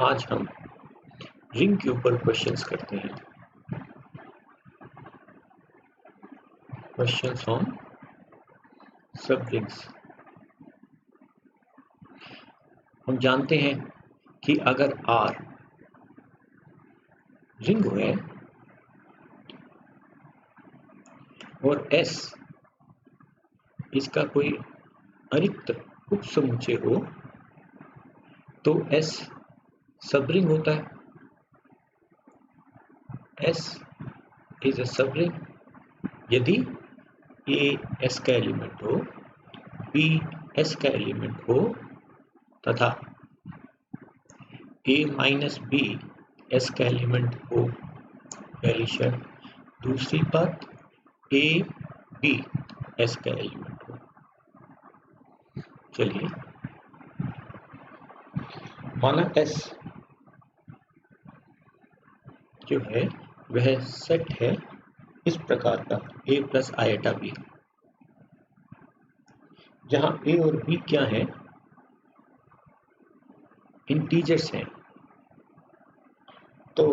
आज हम रिंग के ऊपर क्वेश्चंस करते हैं। क्वेश्चंस ऑन सब रिंग्स। हम जानते हैं कि अगर R रिंग है और S इसका कोई अरिक्त उपसमुच्चय हो तो S सब रिंग होता है। S इज अ सब रिंग यदि A S का एलिमेंट हो, B S का एलिमेंट हो तथा A माइनस B S का एलिमेंट हो। पहली शर्त। दूसरी बात, A B S का एलिमेंट हो। चलिए, माना S जो है वह सेट है इस प्रकार का A प्लस आयटा B, जहां A और B क्या है, इंटीजर्स हैं। तो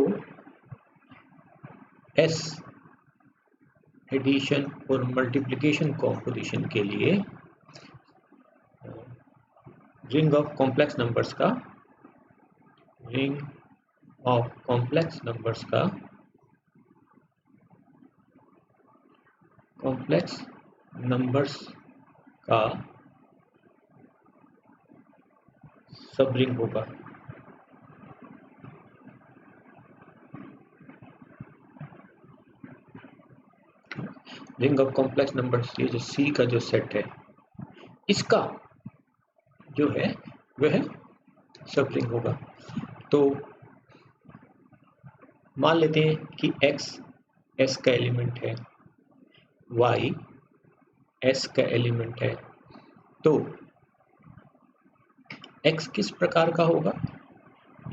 S एडिशन और मल्टीप्लिकेशन कॉम्पोजिशन के लिए रिंग ऑफ कॉम्प्लेक्स नंबर्स का सब रिंग होगा। रिंग ऑफ कॉम्प्लेक्स नंबर्स, ये जो C का जो सेट है इसका जो है वह सब रिंग होगा। तो मान लेते हैं कि X S का एलिमेंट है, Y S का एलिमेंट है। तो X किस प्रकार का होगा?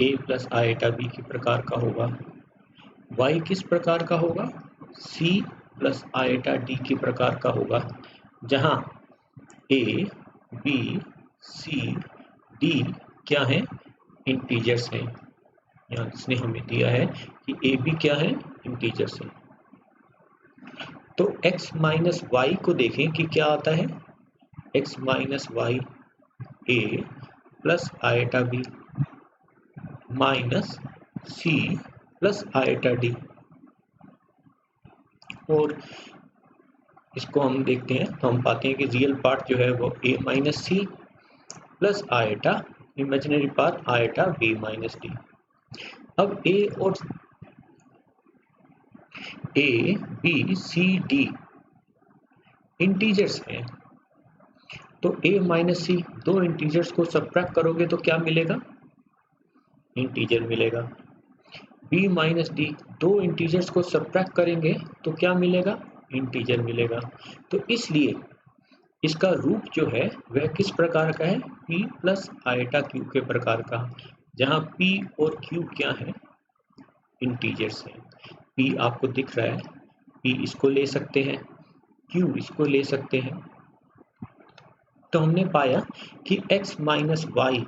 A प्लस आयटा B के प्रकार का होगा। Y किस प्रकार का होगा? C प्लस आयटा D के प्रकार का होगा, जहां A B C D क्या है? इंटीजर्स हैं। यहाँ इसने हमें दिया है कि A B क्या है? इंटीजर्स हैं। तो X माइनस वाई को देखें कि क्या आता है। X minus Y A plus iota B minus C plus iota D। और इसको हम देखते हैं तो हम पाते हैं कि रियल पार्ट जो है वो A minus C plus eta, imaginary part eta B minus D। अब A B C D integers हैं, तो A माइनस C दो इंटीजर्स को सबट्रैक्ट करोगे तो क्या मिलेगा? इंटीजर मिलेगा। B माइनस D दो इंटीजर्स को सबट्रैक्ट करेंगे तो क्या मिलेगा? इंटीजर मिलेगा। तो इसलिए इसका रूप जो है वह किस प्रकार का है? P प्लस आयटा Q के प्रकार का, जहां P और Q क्या है? इंटीजर्स हैं। P आपको दिख रहा है, P इसको ले सकते हैं, Q इसको ले सकते हैं। तो हमने पाया कि X माइनस वाई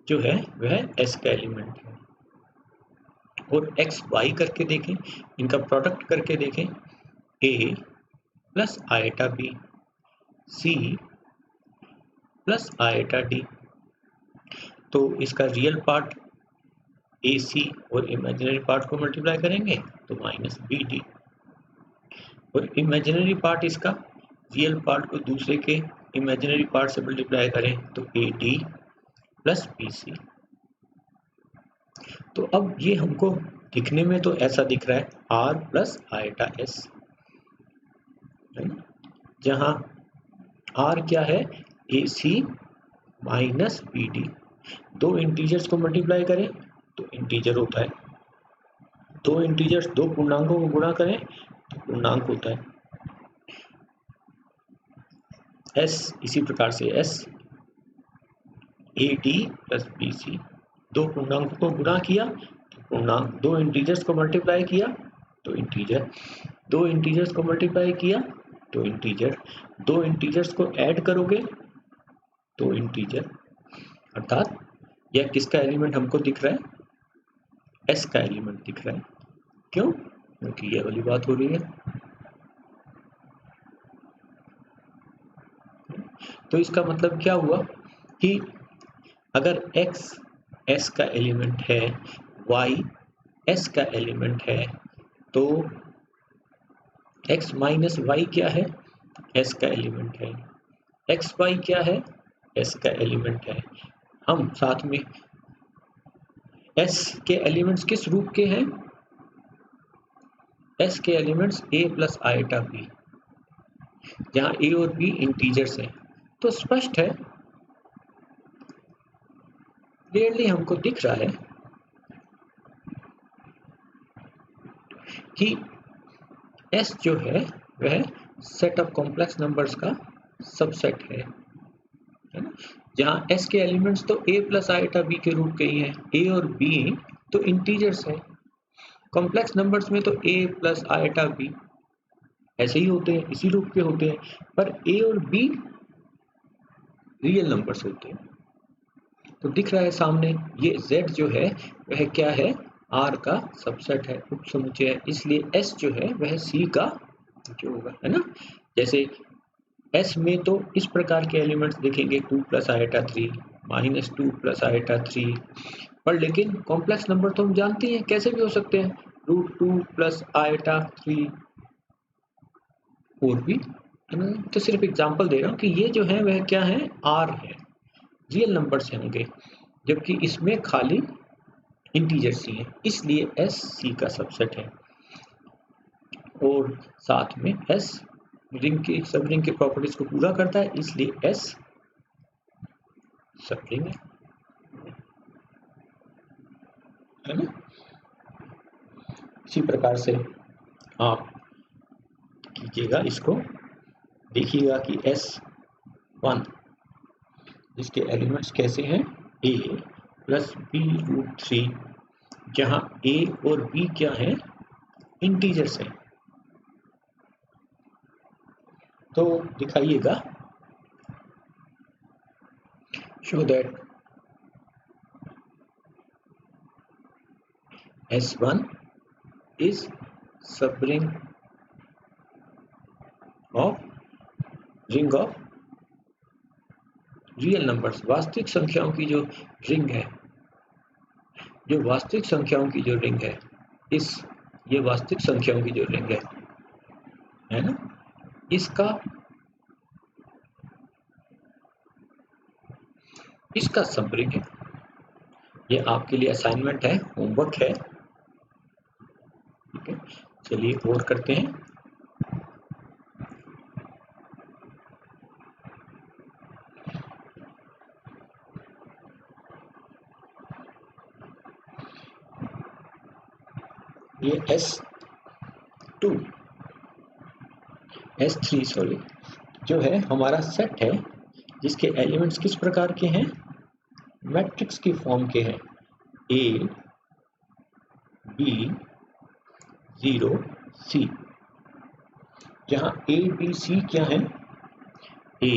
जो है वह S का एलिमेंट है। और X Y करके देखें, इनका प्रोडक्ट करके देखें, A plus iota B C plus iota D। तो इसका रियल पार्ट AC और इमेजिनरी पार्ट को मल्टीप्लाई करेंगे तो माइनस BD, और इमेजिनरी पार्ट इसका रियल पार्ट को दूसरे के इमेजिनरी पार्ट से मल्टीप्लाई करें तो AD प्लस BC। तो अब ये हमको दिखने में तो ऐसा दिख रहा है R प्लस आयटा S, जहां R क्या है? AC minus BD। दो इंटीजर्स को मल्टीप्लाई करें तो इंटीजर होता है, दो इंटीजर्स दो पूर्णांकों को गुणा करें तो पूर्णांक होता है। S इसी प्रकार से S AD प्लस BC, दो पूर्णांकों को गुणा किया तो पूर्णांक, दो इंटीजर्स को मल्टीप्लाई किया तो इंटीजर, दो इंटीजर्स को मल्टीप्लाई किया तो इंटीजर, दो इंटीजर्स को ऐड करोगे तो इंटीजर, अर्थात या किसका एलिमेंट हमको दिख रहा है? एस का एलिमेंट दिख रहा है। क्यों? क्योंकि ये वाली बात हो रही है। तो इसका मतलब क्या हुआ कि अगर x s का एलिमेंट है, y s का एलिमेंट है, तो x माइनस y क्या है? s का एलिमेंट है। x y क्या है? s का एलिमेंट है। हम साथ में s के एलिमेंट्स किस रूप के हैं? s के elements a plus iota b, जहाँ a और b इंटीजर्स हैं। तो स्पष्ट है, क्लियरली हमको दिख रहा है कि s जो है वह सेट ऑफ कॉम्प्लेक्स नंबर्स का सबसेट है ना? जहाँ s के एलिमेंट्स तो a प्लस आइटा b के रूप के ही हैं, a और b तो इंटीजर्स हैं। कॉम्प्लेक्स नंबर्स में तो a प्लस आइटा b ऐसे ही होते हैं, इसी रूप के होते हैं, पर a और b रियल नंबर्स होते हैं। तो दिख रहा है सामने, ये z जो है वह क्या है? R का सबसेट है, उपसमुच्चय है, इसलिए s जो है वह C का जो होगा, है ना? जैसे S में तो इस प्रकार के एलिमेंट्स दिखेंगे 2 plus iota 3 minus 2 plus iota 3, पर लेकिन कॉम्प्लेक्स नंबर तो हम जानते हैं कैसे भी हो सकते हैं, रूट 2 प्लस आइटा 3 और भी, है ना? तो सिर्फ एग्जांपल दे रहा हूँ कि ये जो है वह क्या है? R है, रियल नंबर्स होंगे, जबकि इसमें खाली इंटीजर्स ही हैं, इसलिए S C का सबसेट है। और साथ में S रिंग की, सब रिंग की प्रॉपर्टीज को पूरा करता है, इसलिए S सब रिंग है ना? इसी प्रकार से आप कीजिएगा, इसको देखिएगा कि S1 जिसके एलिमेंट्स कैसे हैं? A प्लस बी रूट 3, जहाँ A और B क्या है? इंटीजर्स हैं। तो दिखाइएगा, show that S1 is subring of ring of real numbers, वास्तविक संख्याओं की जो रिंग है, जो वास्तविक संख्याओं की जो रिंग है, ये वास्तविक संख्याओं की जो रिंग है ना, इसका सबरिंग है। ये आपके लिए असाइनमेंट है, होमवर्क है। ठीक है, चलिए और करते हैं। ये S3 सॉरी जो है हमारा सेट है, जिसके एलिमेंट्स किस प्रकार के हैं? मैट्रिक्स की फॉर्म के हैं, A B 0 C, जहां A B C क्या है? A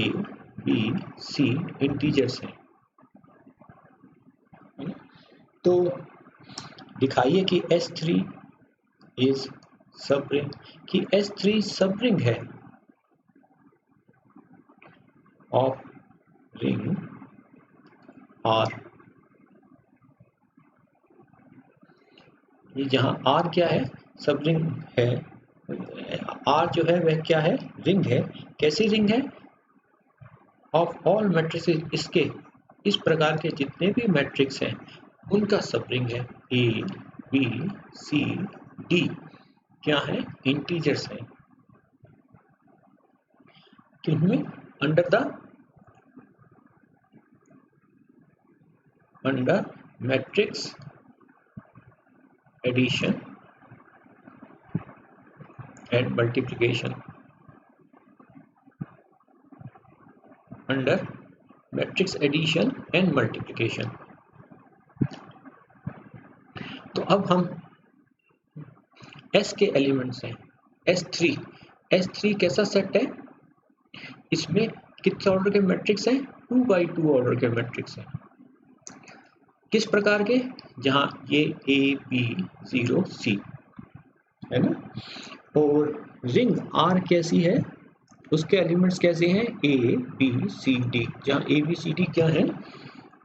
B C इंटीजर्स हैं। तो दिखाइए कि S3 इज सबरिंग, कि S3 सबरिंग है ऑफ रिंग R। ये जहां R क्या है? सबरिंग है। R जो है वह क्या है? रिंग है। कैसी रिंग है? ऑफ ऑल मैट्रिसेस, इसके इस प्रकार के जितने भी मैट्रिक्स हैं उनका सबरिंग है। A B C D क्या है? इंटीजर्स हैं। किनमें? Under matrix addition and multiplication, under matrix addition and multiplication. तो अब हम S के एलिमेंट्स हैं, S3 कैसा सेट है? इसमें किस ऑर्डर के मैट्रिक्स हैं? 2 by 2 ऑर्डर के मैट्रिक्स हैं। किस प्रकार के, जहां ये A B 0 C है ना, और रिंग R कैसी है, उसके एलिमेंट्स कैसे हैं, A B C D, जहां A B C D क्या है,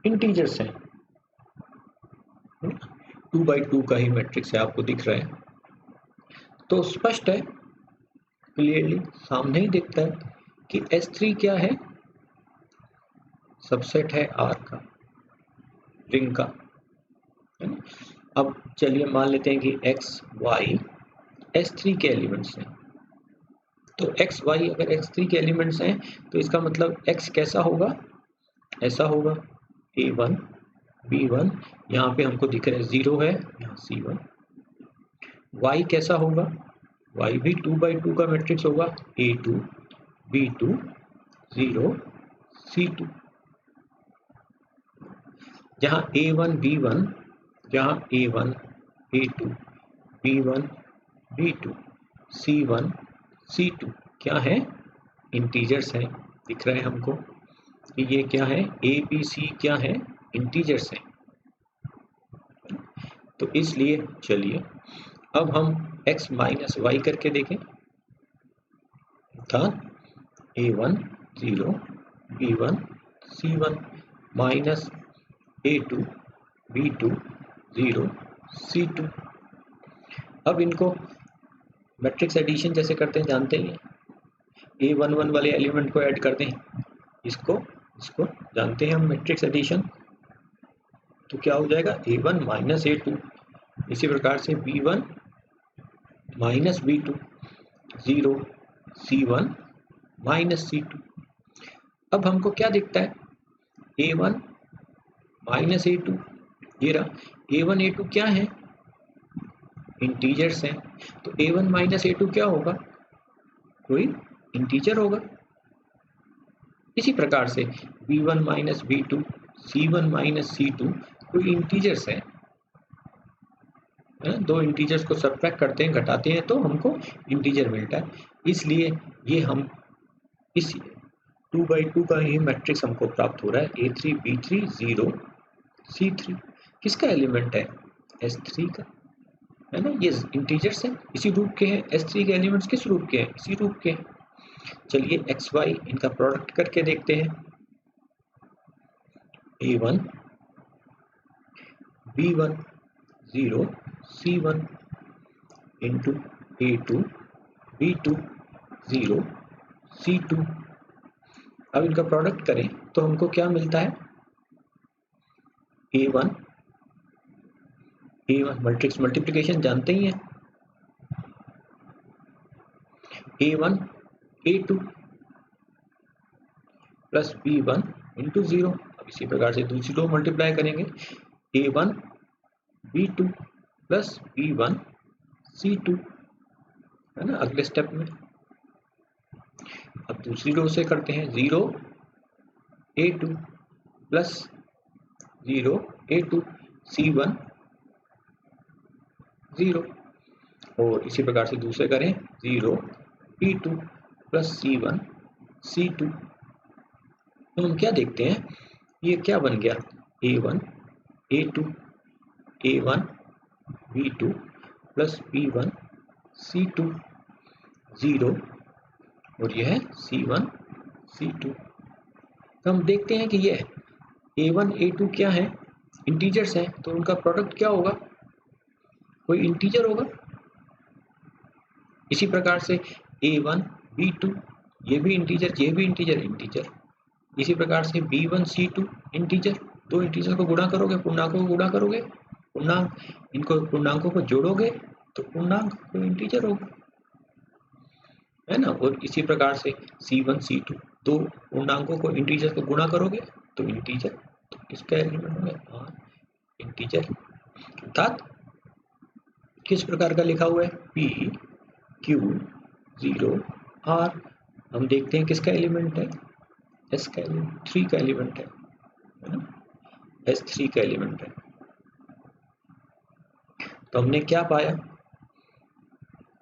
इंटीजर्स हैं। 2x2 का ही मैट्रिक्स है, आपको दिख रहा है, तो स्पष्ट है, क्लियरली सामने ही दिखता है कि S3 क्या है, सबसेट है R का, रिंग का, है ना। अब चलिए मान लेते हैं कि x y S3 के एलिमेंट्स हैं, तो x y अगर x3 के एलिमेंट्स हैं तो इसका मतलब x कैसा होगा, ऐसा होगा, A1 B1, यहाँ पे हमको दिख रहा है 0 है, यहाँ C1। y कैसा होगा, y भी 2x2 का मैट्रिक्स होगा, A2 B2 0 C2, जहाँ A1 B1, जहाँ A1 A2 B1 B2 C1 C2 क्या है, इंटीजर्स हैं, दिख रहे हैं हमको कि ये क्या है, A B C क्या है, इंटीजर्स हैं। तो इसलिए चलिए अब हम x माइनस वाई करके देखें, था A1 0 B1 C1 minus A2 B2 0 C2। अब इनको मैट्रिक्स एडिशन जैसे करते हैं, जानते हैं, A11 वाले एलिमेंट को ऐड करते हैं, इसको इसको जानते हैं हम मैट्रिक्स एडिशन, तो क्या हो जाएगा, A1 माइनस A2, इसी प्रकार से B1 minus B2 0 C1 minus C2। अब हमको क्या दिखता है, A1 माइनस A2, ये रहा, A1 A2 क्या है, इंटीजर्स हैं, तो A1 माइनस A2 क्या होगा, कोई इंटीजर होगा। इसी प्रकार से B1 minus B2 C1 minus C2 कोई इंटीजर्स है, दो इंटीजर्स को सब्ट्रैक्ट करते हैं, घटाते हैं, तो हमको इंटीजर मिलता है। इसलिए ये हम इस 2x2 का ही मैट्रिक्स हमको प्राप्त हो रहा है, A3 B3 0 C3 किसका एलिमेंट है, S3 का, है ना, ये इंटीजर्स हैं, इसी रूप के हैं, S3 के एलिमेंट्स किस रूप के हैं, इसी रूप के हैं। चलिए XY इनका प्रोडक्ट करके देखते हैं, A1 B1 0 C1 into A2 B2 0 C2। अब इनका प्रोडक्ट करें तो हमको क्या मिलता है, A1 मैट्रिक्स मल्टीप्लिकेशन जानते ही हैं, A1 A2 plus B1 into 0। अब इसी प्रकार से दूसरी रो मल्टीप्लाई करेंगे, A1 B2 plus B1 C2, है ना, अगले स्टेप में। अब दूसरी रो से करते हैं, 0 A2 प्लस 0 A2 C1 0, और इसी प्रकार से दूसरे करें, 0 P2 प्लस C1 C2। तो हम क्या देखते हैं, ये क्या बन गया, A1 A2 A1 B2 plus B1 C2 0, और यह है C1 C2। तो हम देखते हैं कि यह A1 A2 क्या है, इंटीजर्स हैं, तो उनका प्रोडक्ट क्या होगा, कोई इंटीजर होगा। इसी प्रकार से A1 B2, ये भी इंटीजर, ये भी इंटीजर। इसी प्रकार से B1 C2 इंटीजर, दो इंटीजर को गुणा करोगे, पूर्णांकों को गुणा करोगे, पूर्णांक, इनको पूर्णांकों को जोड़ोगे तो पूर्णांक कोई इंटीजर होगा, है ना। और इसी प्रकार से C1 C2, दो पूर्णांकों को इंटीजर को गुणा करोगे तो इंटीजर, तो इसका एलिमेंट होगा इंटीजर। अर्थात किस प्रकार का लिखा हुआ है, P Q 0 R। हम देखते हैं किसका एलिमेंट है, S का एलिमेंट, 3 का एलिमेंट है ना, S3 का एलिमेंट है। तो हमने क्या पाया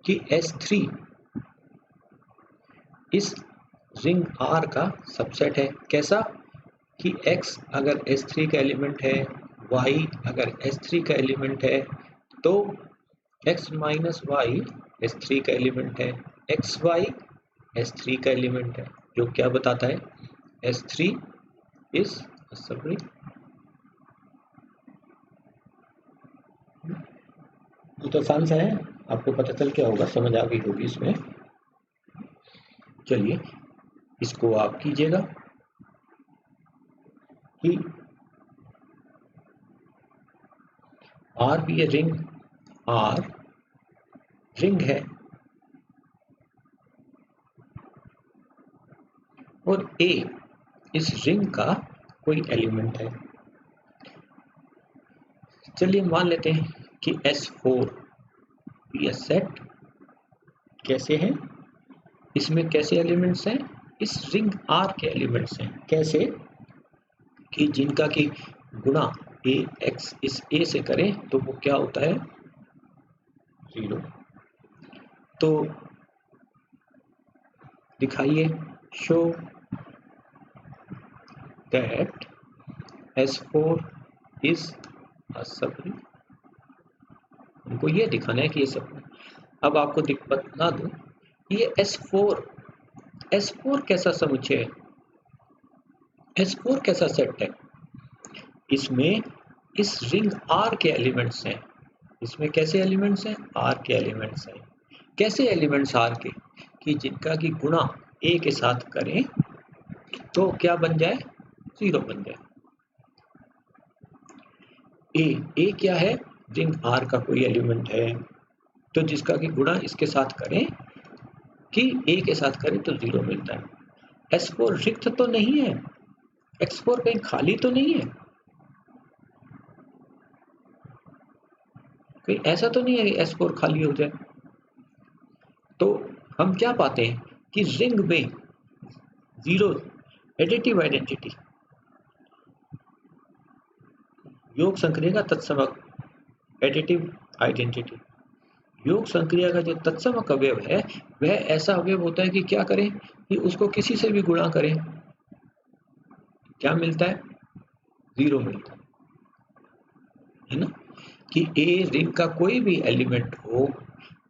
कि S3 इस रिंग R का सबसेट है, कैसा कि X अगर S3 का एलिमेंट है, y अगर S3 का एलिमेंट है तो x माइनस वाई S3 का एलिमेंट है, xy S3 का एलिमेंट है, जो क्या बताता है S3 इज सॉरी तो आसान सा है, आपको पता चल क्या होगा, समझ आ गई होगी इसमें। चलिए इसको आप कीजिएगा कि आर भी रिंग, आर रिंग है और ए इस रिंग का कोई एलिमेंट है। चलिए मान लेते हैं कि S4 भी a सेट कैसे है, इसमें कैसे एलिमेंट्स हैं, इस रिंग R के एलिमेंट्स हैं। कैसे कि जिनका की गुणा a x इस a से करें तो वो क्या होता है 0। तो दिखाइए show that S4 is a subring, हमको ये दिखाना है कि ये सब। अब आपको बता दूं ये S4 कैसा समुच्चय है, S4 कैसा सेट है, इसमें इस रिंग R के एलिमेंट्स हैं। इसमें कैसे एलिमेंट्स हैं, R के एलिमेंट्स हैं। कैसे एलिमेंट्स R के कि जिनका की गुणा A के साथ करें तो क्या बन जाए 0 बन जाए। A क्या है, रिंग R का कोई एलिमेंट है तो जिसका की गुणा इसके साथ करें कि A के साथ करें तो 0 मिलता है। S4 रिक्त तो नहीं है, X4 कहीं खाली तो नहीं है, कहीं ऐसा तो नहीं है कि S4 खाली हो जाए। तो हम क्या पाते हैं कि रिंग में 0 एडिटिव आइडेंटिटी, योग संक्रिया का तत्समक एडिटिव आइडेंटिटी, योग संक्रिया का जो तत्समक अवयव है वह ऐसा अवयव होता है कि क्या करें कि उसको किसी से भी गुणा करें क्या मिलता है 0 मिलता है ना। कि A रिंग का कोई भी एलिमेंट हो,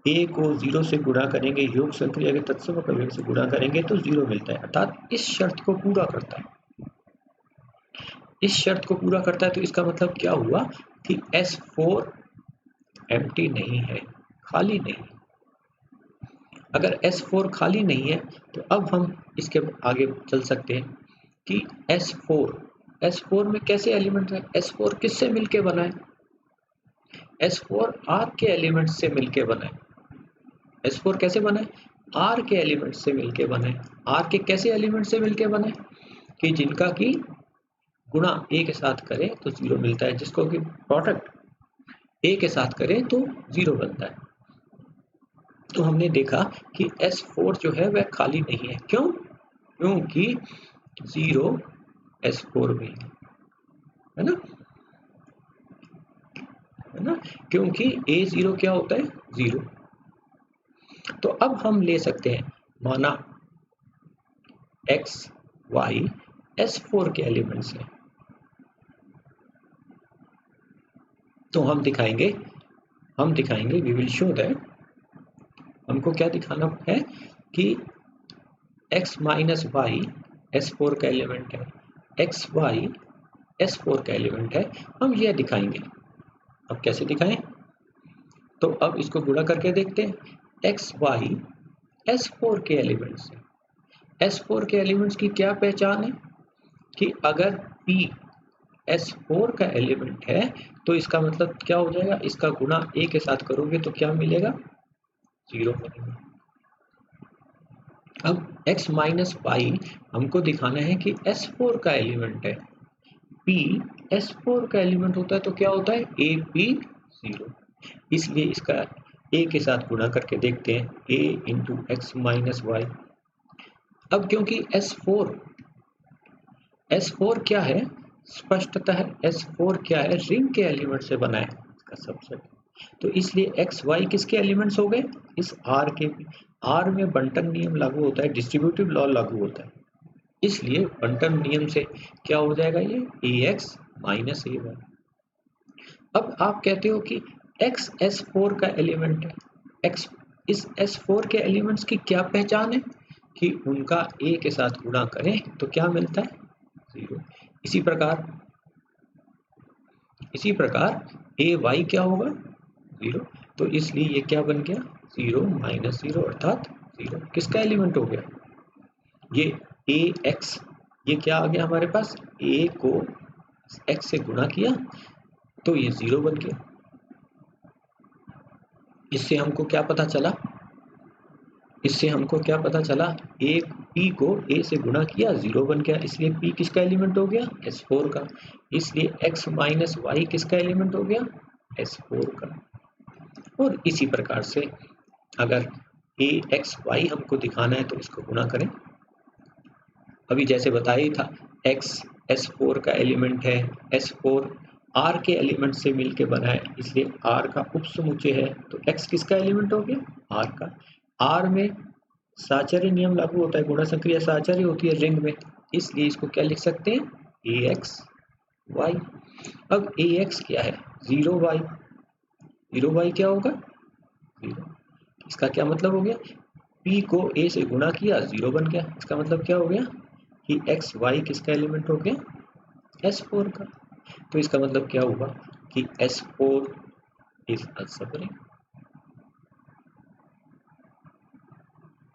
A को 0 से गुणा करेंगे, योग संक्रिया के तत्समक अवयव से गुणा करेंगे तो 0 मिलता है, अर्थात इस शर्त को पूरा करता है। इस शर्त को पूरा करता है तो इसका मतलब क्या हुआ कि S4 एम्प्टी नहीं है, खाली नहीं। अगर S4 खाली नहीं है तो अब हम इसके आगे चल सकते हैं कि S4 में कैसे एलिमेंट है, S4 किससे मिलके बना है, S4 R के एलिमेंट से मिलके बना है। S4 कैसे बना है, R के एलिमेंट से मिलके बना है। R के कैसे एलिमेंट से मिलके बना है कि जिनका की गुणा A के साथ करें तो 0 मिलता है, जिसको कि प्रोडक्ट A के साथ करें तो 0 बनता है। तो हमने देखा कि S4 जो है वह खाली नहीं है, क्यों, क्योंकि 0 S4 में है ना, है ना, क्योंकि A0 क्या होता है 0। तो अब हम ले सकते हैं माना x y S4 के एलिमेंट्स हैं, तो हम दिखाएंगे वी विल शो दैट, हमको क्या दिखाना है कि x माइनस वाई S4 का एलिमेंट है, एक्स वाई S4 का एलिमेंट है, हम यह दिखाएंगे। अब कैसे दिखाएं, तो अब इसको गुणा करके देखते हैं। एक्स वाई S4 के एलिमेंट्स हैं, S4 के एलिमेंट्स की क्या पहचान है कि अगर P S4 का एलिमेंट है तो इसका मतलब क्या हो जाएगा, इसका गुणा A के साथ करोगे तो क्या मिलेगा 0 मिलेगा। अब x माइनस पाई हमको दिखाना है कि S4 का एलिमेंट है, P S4 का एलिमेंट होता है तो क्या होता है AP0, इसलिए इसका A के साथ गुणा करके देखते हैं A into X minus Y. अब क्योंकि S4 क्या है, स्पष्टतः S4 क्या है, रिंग के एलिमेंट से बना है इसका सबसेट, तो इसलिए एक्स वाई किसके एलिमेंट्स हो गए, इस R के। R में बंटन नियम लागू होता है, डिस्ट्रीब्यूटिव लॉ लागू होता है, इसलिए बंटन नियम से क्या हो जाएगा ये AX माइनस AY। अब आप कहते हो कि x S4 का एलिमेंट है, x इस S4 के एलिमेंट्स की क्या पहचान है कि उनका a के साथ गुणा करें तो क्या मिलता है, 0। इसी प्रकार a y क्या होगा, 0। तो इसलिए ये क्या बन गया, 0 माइनस 0 अर्थात 0। किसका एलिमेंट हो गया, ये ax, ये क्या आ गया हमारे पास, a को x से गुणा किया तो ये 0 बन गया। इससे हमको क्या पता चला, a p को a से गुणा किया 0 बन गया, इसलिए p किसका एलिमेंट हो गया, S4 का। इसलिए x माइनस y किसका एलिमेंट हो गया, S4 का। और इसी प्रकार से अगर ax y हमको दिखाना है तो इसको गुणा करें। अभी जैसे बताया ही था, x S4 का एलिमेंट है, S4 R के एलिमेंट से मिलके बना है, इसलिए R का उपसमुच्चय है, तो x किसका एलिमेंट हो गया, R का। R में साहचर्य नियम लागू होता है, गुणा संक्रिया साहचर्य होती है रिंग में, इसलिए इसको क्या लिख सकते हैं, ax y। अब ax क्या है, 0y, 0y क्या होगा, 0। इसका क्या मतलब हो गया, p को a से गुणा किया 0 बन गया, इसका मतलब क्या हो गया कि एक्स वाई किसका एलिमेंट हो गया, S4 का। तो इसका मतलब क्या हुआ कि S4 is a subring.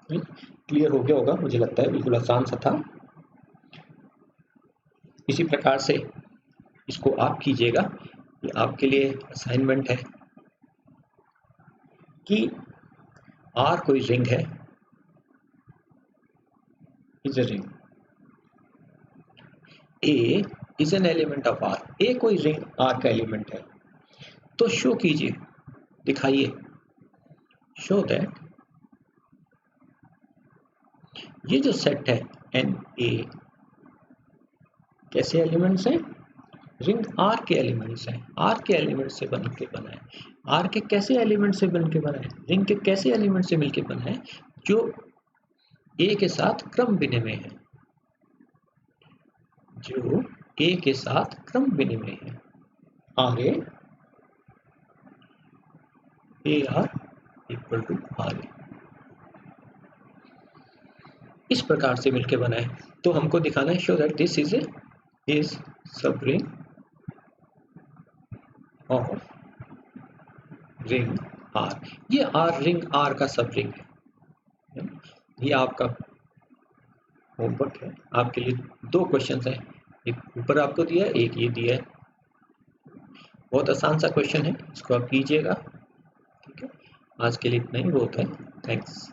Clear हो गया होगा, मुझे लगता है बिल्कुल आसान सा था। इसी प्रकार से इसको आप कीजिएगा, ये आपके लिए असाइनमेंट है कि R कोई रिंग है, is a ring, A is an element of R, A कोई रिंग R का एलिमेंट है, तो शो कीजिए, दिखाइए, शो दैट ये जो सेट है NA कैसे एलिमेंट्स हैं, रिंग R के एलिमेंट्स हैं, R के एलिमेंट से बन के बना है। R के कैसे एलिमेंट से बन के बना है, रिंग के कैसे एलिमेंट से मिलके बना है, जो A के साथ क्रम विनिमय है, जो A के साथ क्रम विनिमय है, RA AR equal to RA, इस प्रकार से मिलके बना है। तो हमको दिखाना है, शो दैट दिस इज सब रिंग ऑफ रिंग R। ये R रिंग R का सब रिंग है। ये आपका होमवर्क है, आपके लिए 2 क्वेश्चन है, एक ऊपर आपको दिया है, एक ये दिया है। बहुत आसान सा क्वेश्चन है, इसको आप कीजिएगा। ठीक है, आज के लिए इतना ही बहुत है। थैंक्स।